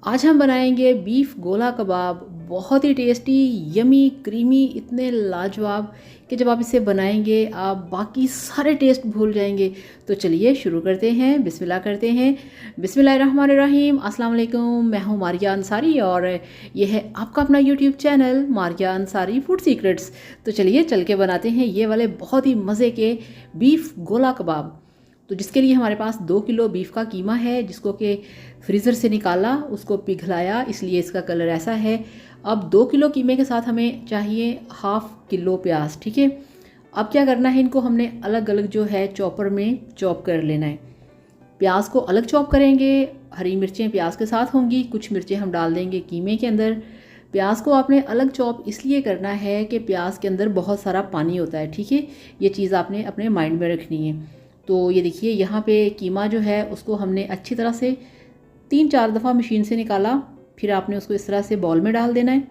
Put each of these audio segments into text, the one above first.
आज हम बनाएंगे बीफ गोला कबाब। बहुत ही टेस्टी, यमी, क्रीमी, इतने लाजवाब कि जब आप इसे बनाएंगे आप बाकी सारे टेस्ट भूल जाएंगे। तो चलिए शुरू करते हैं, बिस्मिल्लाह करते हैं। बिस्मिल्लाहिर्रहमानिर्रहीम। अस्सलाम वालेकुम। मैं हूँ मारिया अंसारी और यह है आपका अपना YouTube channel Maria Ansari food secrets. तो चलिए चल के बनाते हैं ये वाले बहुत ही मज़े के बीफ गोला कबाब। तो जिसके लिए हमारे पास 2 किलो बीफ का कीमा है, जिसको कि फ्रीज़र से निकाला, उसको पिघलाया, इसलिए इसका कलर ऐसा है। अब 2 किलो कीमे के साथ हमें चाहिए 1/2 किलो प्याज। ठीक है, अब क्या करना है, इनको हमने अलग अलग जो है चॉपर में चॉप कर लेना है। प्याज को अलग चॉप करेंगे, हरी मिर्चें प्याज के साथ होंगी, कुछ मिर्चें हम डाल देंगे कीमे के अंदर। प्याज को आपने अलग चॉप इसलिए करना है कि प्याज के अंदर बहुत सारा पानी होता है। ठीक है, ये चीज़ आपने अपने माइंड में रखनी है। तो ये देखिए यहाँ पे कीमा जो है उसको हमने अच्छी तरह से 3-4 दफ़ा मशीन से निकाला, फिर आपने उसको इस तरह से बाउल में डाल देना है।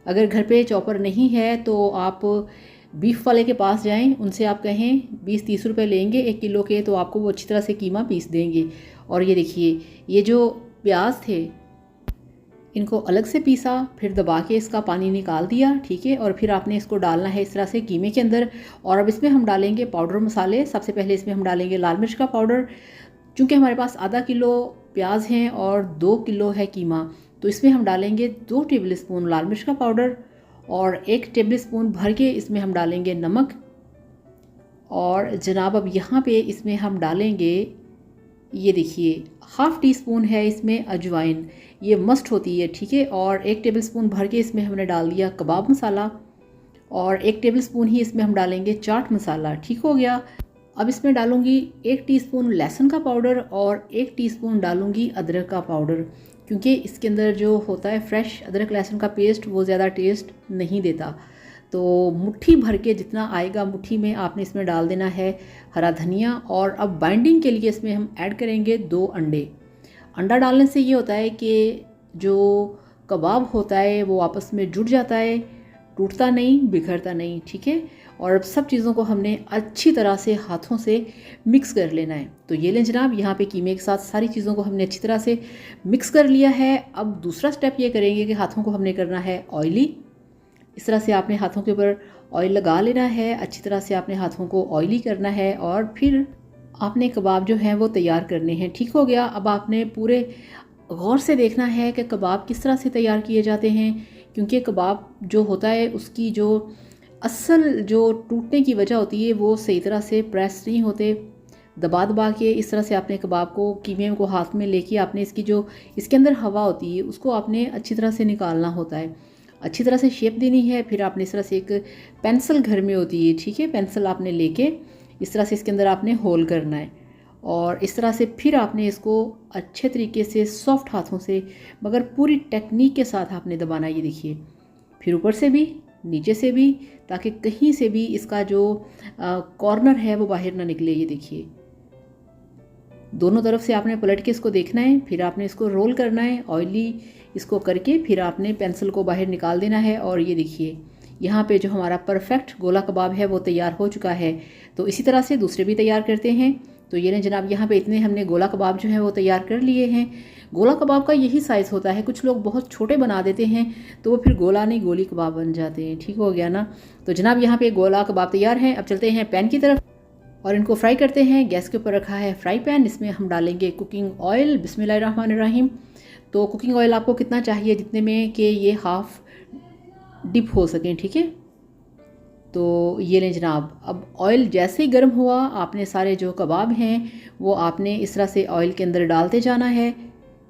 अगर घर पे चॉपर नहीं है तो आप बीफ वाले के पास जाएं, उनसे आप कहें 20-30 रुपए लेंगे 1 किलो के, तो आपको वो अच्छी तरह से कीमा पीस देंगे। और ये देखिए ये जो प्याज थे इनको अलग से पीसा, फिर दबा के इसका पानी निकाल दिया। ठीक है, और फिर आपने इसको डालना है इस तरह से कीमे के अंदर। और अब इसमें हम डालेंगे पाउडर मसाले। सबसे पहले इसमें हम डालेंगे लाल मिर्च का पाउडर। चूँकि हमारे पास आधा किलो प्याज हैं और 2 किलो है कीमा, तो इसमें हम डालेंगे 2 टेबल स्पून लाल मिर्च का पाउडर और 1 टेबल स्पून भर के इसमें हम डालेंगे नमक। और जनाब अब यहाँ पे इसमें हम डालेंगे, ये देखिए 1/2 टी स्पून है इसमें अजवाइन, ये मस्ट होती है। ठीक है, और 1 टेबल स्पून भर के इसमें हमने डाल दिया कबाब मसाला और 1 टेबल स्पून ही इसमें हम डालेंगे चाट मसाला। ठीक हो गया। अब इसमें डालूंगी 1 टीस्पून लहसुन का पाउडर और 1 टीस्पून डालूंगी अदरक का पाउडर, क्योंकि इसके अंदर जो होता है फ्रेश अदरक लहसुन का पेस्ट वो ज़्यादा टेस्ट नहीं देता। तो मुट्ठी भर के जितना आएगा मुट्ठी में आपने इसमें डाल देना है हरा धनिया। और अब बाइंडिंग के लिए इसमें हम ऐड करेंगे 2 अंडे। अंडा डालने से ये होता है कि जो कबाब होता है वो आपस में जुड़ जाता है, टूटता नहीं, बिखरता नहीं। ठीक है, और अब सब चीज़ों को हमने अच्छी तरह से हाथों से मिक्स कर लेना है। तो ये लें जनाब, यहाँ पे कीमे के साथ सारी चीज़ों को हमने अच्छी तरह से मिक्स कर लिया है। अब दूसरा स्टेप ये करेंगे कि हाथों को हमने करना है ऑयली। इस तरह से आपने हाथों के ऊपर ऑयल लगा लेना है, अच्छी तरह से आपने हाथों को ऑयली करना है और फिर आपने कबाब जो हैं वो तैयार करने हैं। ठीक हो गया। अब आपने पूरे गौर से देखना है कि कबाब किस तरह से तैयार किए जाते हैं, क्योंकि कबाब जो होता है उसकी जो असल जो टूटने की वजह होती है वो सही तरह से प्रेस नहीं होते। दबा दबा के इस तरह से आपने कबाब को, कीमे को हाथ में लेके आपने इसकी जो इसके अंदर हवा होती है उसको आपने अच्छी तरह से निकालना होता है, अच्छी तरह से शेप देनी है। फिर आपने इस तरह से एक पेंसिल घर में होती है, ठीक है, पेंसिल आपने लेके इस तरह से इसके अंदर आपने होल करना है और इस तरह से फिर आपने इसको अच्छे तरीके से सॉफ्ट हाथों से मगर पूरी टेक्निक के साथ आपने दबाना। ये देखिए, फिर ऊपर से भी नीचे से भी, ताकि कहीं से भी इसका जो कॉर्नर है वो बाहर ना निकले। ये देखिए, दोनों तरफ से आपने पलट के इसको देखना है, फिर आपने इसको रोल करना है ऑयली इसको करके, फिर आपने पेंसिल को बाहर निकाल देना है। और ये देखिए यहाँ पे जो हमारा परफेक्ट गोला कबाब है वो तैयार हो चुका है। तो इसी तरह से दूसरे भी तैयार करते हैं। तो ये जनाब, यहाँ पे इतने हमने गोला कबाब जो है वो तैयार कर लिए हैं। गोला कबाब का यही साइज़ होता है, कुछ लोग बहुत छोटे बना देते हैं तो वो फिर गोला नहीं गोली कबाब बन जाते हैं। ठीक हो गया ना। तो जनाब यहाँ पे गोला कबाब तैयार हैं। अब चलते हैं पैन की तरफ और इनको फ्राई करते हैं। गैस के ऊपर रखा है फ्राई पैन, इसमें हम डालेंगे कुकिंग ऑयल। बिस्मिल्लाहिर्रहमानिर्रहीम। तो कुकिंग ऑयल आपको कितना चाहिए, जितने में कि ये हाफ डिप हो सकें। ठीक है, तो ये लें जनाब। अब ऑयल जैसे ही गर्म हुआ आपने सारे जो कबाब हैं वो आपने इस तरह से ऑयल के अंदर डालते जाना है।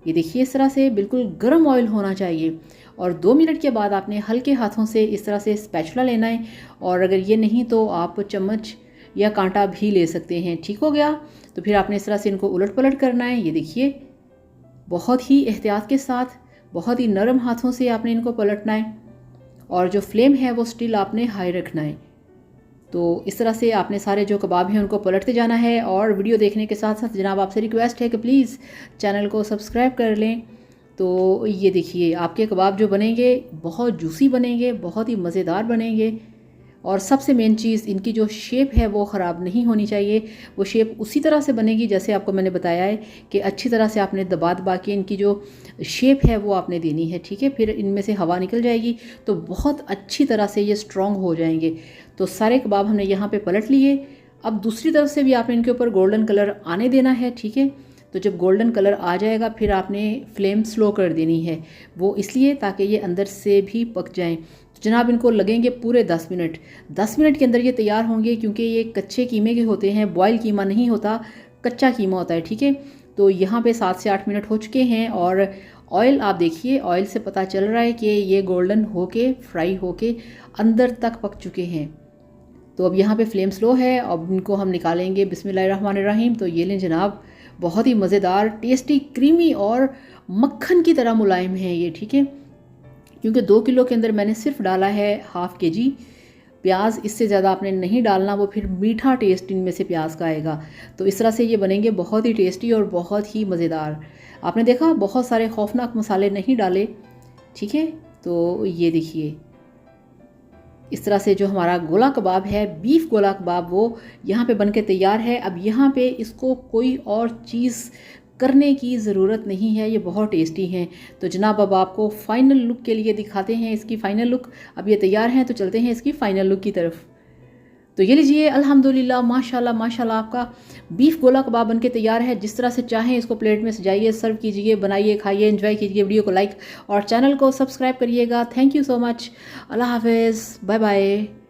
ये देखिए, इस तरह से बिल्कुल गर्म ऑयल होना चाहिए। और 2 मिनट के बाद आपने हल्के हाथों से इस तरह से स्पैचुला लेना है, और अगर ये नहीं तो आप चम्मच या कांटा भी ले सकते हैं। ठीक हो गया। तो फिर आपने इस तरह से इनको उलट पलट करना है। ये देखिए, बहुत ही एहतियात के साथ, बहुत ही नरम हाथों से आपने इनको पलटना है और जो फ्लेम है वो स्टिल आपने हाई रखना है। तो इस तरह से आपने सारे जो कबाब हैं उनको पलटते जाना है। और वीडियो देखने के साथ साथ जनाब आपसे रिक्वेस्ट है कि प्लीज़ चैनल को सब्सक्राइब कर लें। तो ये देखिए, आपके कबाब जो बनेंगे बहुत जूसी बनेंगे, बहुत ही मज़ेदार बनेंगे और सबसे मेन चीज़, इनकी जो शेप है वो ख़राब नहीं होनी चाहिए। वो शेप उसी तरह से बनेगी जैसे आपको मैंने बताया है कि अच्छी तरह से आपने दबा दबा के इनकी जो शेप है वो आपने देनी है, ठीक है। फिर इनमें से हवा निकल जाएगी तो बहुत अच्छी तरह से ये स्ट्रॉन्ग हो जाएंगे। तो सारे कबाब हमने यहाँ पे पलट लिए। अब दूसरी तरफ से भी आपने इनके ऊपर गोल्डन कलर आने देना है, ठीक है। तो जब गोल्डन कलर आ जाएगा फिर आपने फ्लेम स्लो कर देनी है, वो इसलिए ताकि ये अंदर से भी पक जाएं। तो जनाब इनको लगेंगे पूरे 10 मिनट। 10 मिनट के अंदर ये तैयार होंगे, क्योंकि ये कच्चे कीमे के होते हैं, बॉयल कीमा नहीं होता, कच्चा कीमा होता है, ठीक है। तो यहाँ पे 7 से 8 मिनट हो चुके हैं और ऑयल आप देखिए, ऑयल से पता चल रहा है कि ये गोल्डन होके फ्राई होके अंदर तक पक चुके हैं। तो अब यहाँ पे फ्लेम स्लो है। अब इनको हम निकालेंगे बिस्मिल्लाहिर्रहमानिर्रहीम। तो ये लें जनाब, बहुत ही मज़ेदार, टेस्टी, क्रीमी और मक्खन की तरह मुलायम है ये, ठीक है। क्योंकि 2 किलो के अंदर मैंने सिर्फ डाला है ½ kg प्याज, इससे ज़्यादा आपने नहीं डालना, वो फिर मीठा टेस्ट इनमें से प्याज का आएगा। तो इस तरह से ये बनेंगे बहुत ही टेस्टी और बहुत ही मज़ेदार। आपने देखा बहुत सारे खौफनाक मसाले नहीं डाले, ठीक है। तो ये देखिए इस तरह से जो हमारा गोला कबाब है, बीफ गोला कबाब, वो यहाँ पे बनके तैयार है। अब यहाँ पे इसको कोई और चीज़ करने की ज़रूरत नहीं है, ये बहुत टेस्टी हैं। तो जनाब अब आपको फ़ाइनल लुक के लिए दिखाते हैं इसकी फ़ाइनल लुक। अब ये तैयार हैं तो चलते हैं इसकी फ़ाइनल लुक की तरफ। तो ये लीजिए, अल्हम्दुलिल्लाह, माशाल्लाह माशाल्लाह, आपका बीफ गोला कबाब बनके तैयार है। जिस तरह से चाहें इसको प्लेट में सजाइए, सर्व कीजिए, बनाइए, खाइए, एंजॉय कीजिए। वीडियो को लाइक और चैनल को सब्सक्राइब करिएगा। Thank you so much. अल्लाह हाफिज़, बाय बाय।